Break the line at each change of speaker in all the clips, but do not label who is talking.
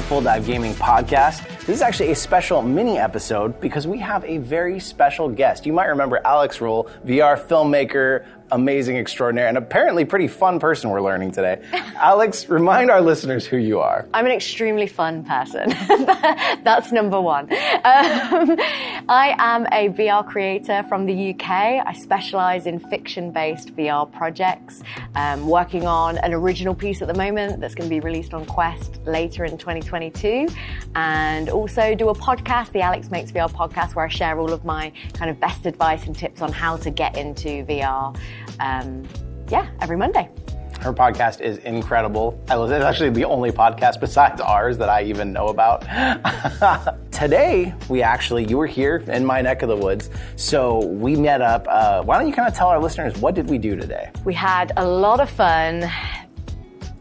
Full Dive Gaming Podcast. This is actually a special mini episode because we have a very special guest. You might remember Alex Ruhl, VR filmmaker, amazing extraordinaire, and apparently pretty fun person we're learning today. Alex, remind our listeners who you are.
I'm an extremely fun person. That's number one. I am a VR creator from the UK. I specialize in fiction-based VR projects, working on an original piece at the moment that's going to be released on Quest later in 2022, and also do a podcast, the Alex Makes VR podcast, where I share all of my kind of best advice and tips on how to get into VR. Every Monday.
Her podcast is incredible. It's actually the only podcast besides ours that I even know about. Today, you were here in my neck of the woods, so we met up. Why don't you kind of tell our listeners, what did we do today?
We had a lot of fun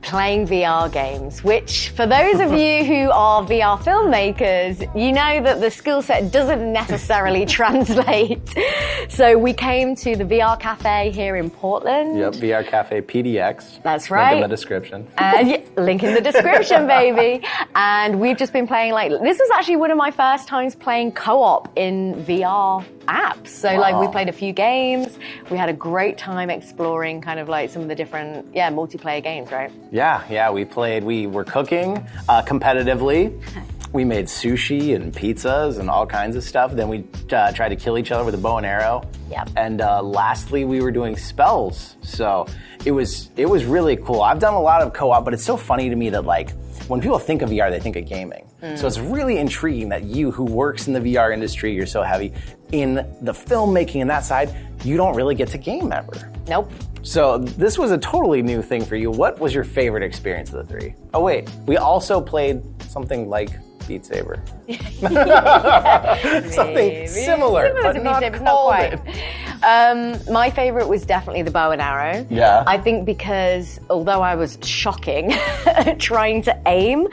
playing VR games, which for those of you who are VR filmmakers, you know that the skill set doesn't necessarily translate. So we came to the VR Cafe here in Portland.
Yep, VR Cafe PDX.
That's right.
Link in the description.
Link in the description, baby. And we've just been playing, this was actually one of my first times playing co-op in VR apps. So we played a few games. We had a great time exploring kind of some of the different, multiplayer games, right?
Yeah, we were cooking competitively. We made sushi and pizzas and all kinds of stuff. Then we tried to kill each other with a bow and arrow.
Yep.
And lastly, we were doing spells. So it was really cool. I've done a lot of co-op, but it's so funny to me that when people think of VR, they think of gaming. So it's really intriguing that you, who works in the VR industry, you're so heavy in the filmmaking and that side, you don't really get to game ever.
Nope.
So this was a totally new thing for you. What was your favorite experience of the three? Oh wait, we also played something like Beat Saber. Something similar
but
to
not
Beat Saber,
not quite. My favorite was definitely the bow and arrow.
Yeah.
I think because although I was shocking trying to aim,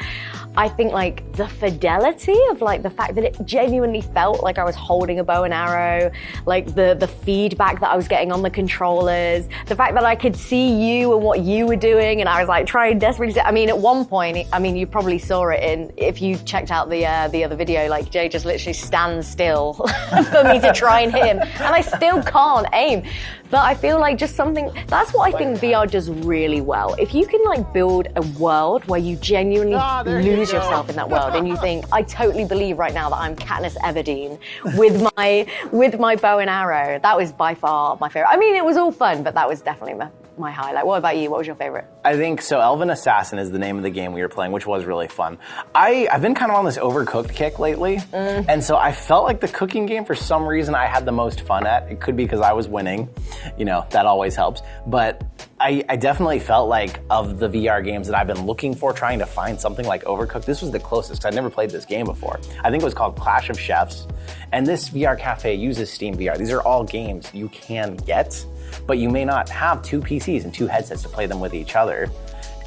I think the fidelity of the fact that it genuinely felt like I was holding a bow and arrow, the feedback that I was getting on the controllers, the fact that I could see you and what you were doing, and I was trying desperately to, at one point, you probably saw it if you checked out the other video, Jay just literally stands still for me to try and hit him, and I still can't aim. But I feel just something, that's what I think VR does really well. If you can build a world where you genuinely lose yourself in that world and you think, I totally believe right now that I'm Katniss Everdeen with my bow and arrow. That was by far my favorite. It was all fun, but that was definitely my highlight. What about you? What was your favorite?
I think so. Elven Assassin is the name of the game we were playing, which was really fun. I've been kind of on this Overcooked kick lately, and so I felt like the cooking game, for some reason, I had the most fun at. It could be because I was winning. That always helps. But I definitely felt of the VR games that I've been looking for, trying to find something like Overcooked, this was the closest, because I'd never played this game before. I think it was called Clash of Chefs, and this VR Cafe uses Steam VR. These are all games you can get, but you may not have two PCs and two headsets to play them with each other.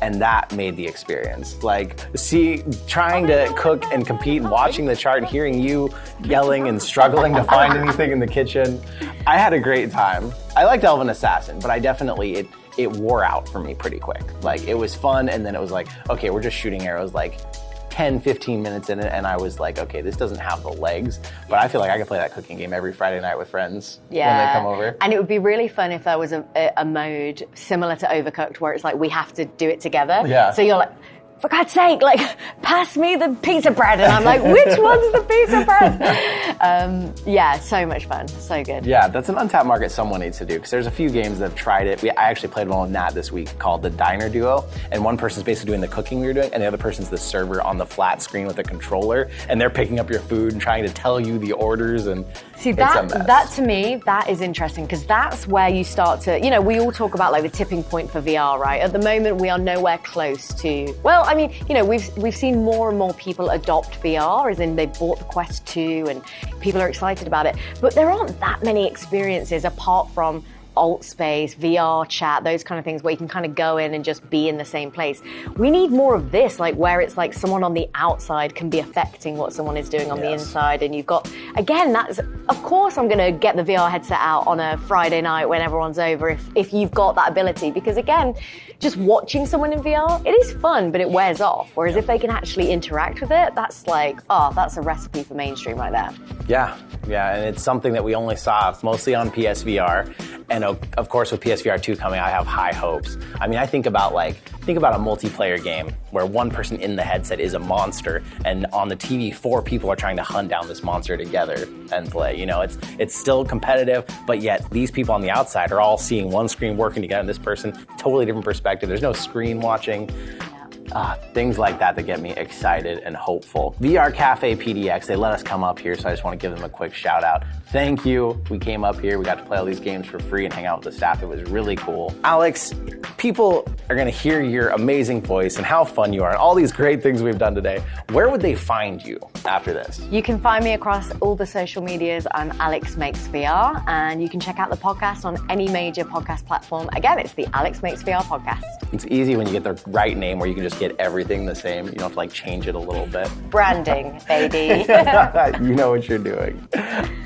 And that made the experience. Trying to cook and compete and watching the chart and hearing you yelling and struggling to find anything in the kitchen. I had a great time. I liked Elven Assassin, but I definitely, it wore out for me pretty quick. It was fun, and then it was okay, we're just shooting arrows 10, 15 minutes in it, and I was okay, this doesn't have the legs, but I feel I could play that cooking game every Friday night with friends when they come over.
And it would be really fun if there was a mode similar to Overcooked where it's we have to do it together.
Yeah.
So you're for God's sake, pass me the pizza bread. And I'm which one's the pizza bread? So much fun. So good.
Yeah, that's an untapped market someone needs to do, because there's a few games that have tried it. I actually played one with Nat this week called the Diner Duo, and one person's basically doing the cooking we were doing, and the other person's the server on the flat screen with a controller, and they're picking up your food and trying to tell you the orders, and
see, that to me, that is interesting, because that's where you start to, we all talk about the tipping point for VR, right? At the moment, we are nowhere close to, we've seen more and more people adopt VR, as in they bought the Quest 2 and people are excited about it. But there aren't that many experiences apart from alt space, VR chat, those kind of things where you can kind of go in and just be in the same place. We need more of this, where it's someone on the outside can be affecting what someone is doing on the inside. And you've got, again, of course I'm going to get the VR headset out on a Friday night when everyone's over if you've got that ability. Because again, just watching someone in VR, it is fun, but it wears off. Whereas if they can actually interact with it, that's like, oh, that's a recipe for mainstream right there.
Yeah, and it's something that we only saw mostly on PSVR. And of course, with PSVR 2 coming, I have high hopes. I mean, I think about a multiplayer game where one person in the headset is a monster, and on the TV, 4 people are trying to hunt down this monster together and play. You know, it's still competitive, but yet these people on the outside are all seeing one screen working together, and this person, totally different perspective. There's no screen watching. Things like that get me excited and hopeful. VR Cafe PDX, they let us come up here, so I just want to give them a quick shout out. Thank you. We came up here, we got to play all these games for free and hang out with the staff. It was really cool. Alex, people are going to hear your amazing voice and how fun you are and all these great things we've done today. Where would they find you after this?
You can find me across all the social medias. I'm Alex Makes VR, and you can check out the podcast on any major podcast platform. Again, it's the Alex Makes VR podcast.
It's easy when you get the right name where you can just get everything the same. You don't have to change it a little bit.
Branding, baby.
You know what you're doing.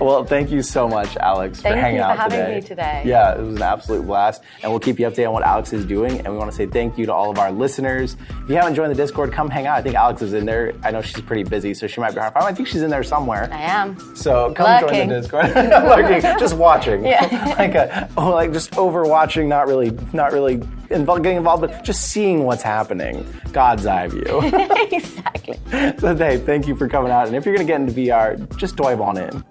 Well, thank you so much, Alex, for hanging out today.
Thank you for having me today.
Yeah, it was an absolute blast. And we'll keep you updated on what Alex is doing. And we want to say thank you to all of our listeners. If you haven't joined the Discord, come hang out. I think Alex is in there. I know she's pretty busy, so she might be hard to find. I think she's in there somewhere.
I am.
So come join the Discord. Lurking, just watching.
Yeah.
like just overwatching, not really getting involved, but just seeing what's happening. God's eye view.
Exactly.
So hey, thank you for coming out. And if you're going to get into VR, just dive on in.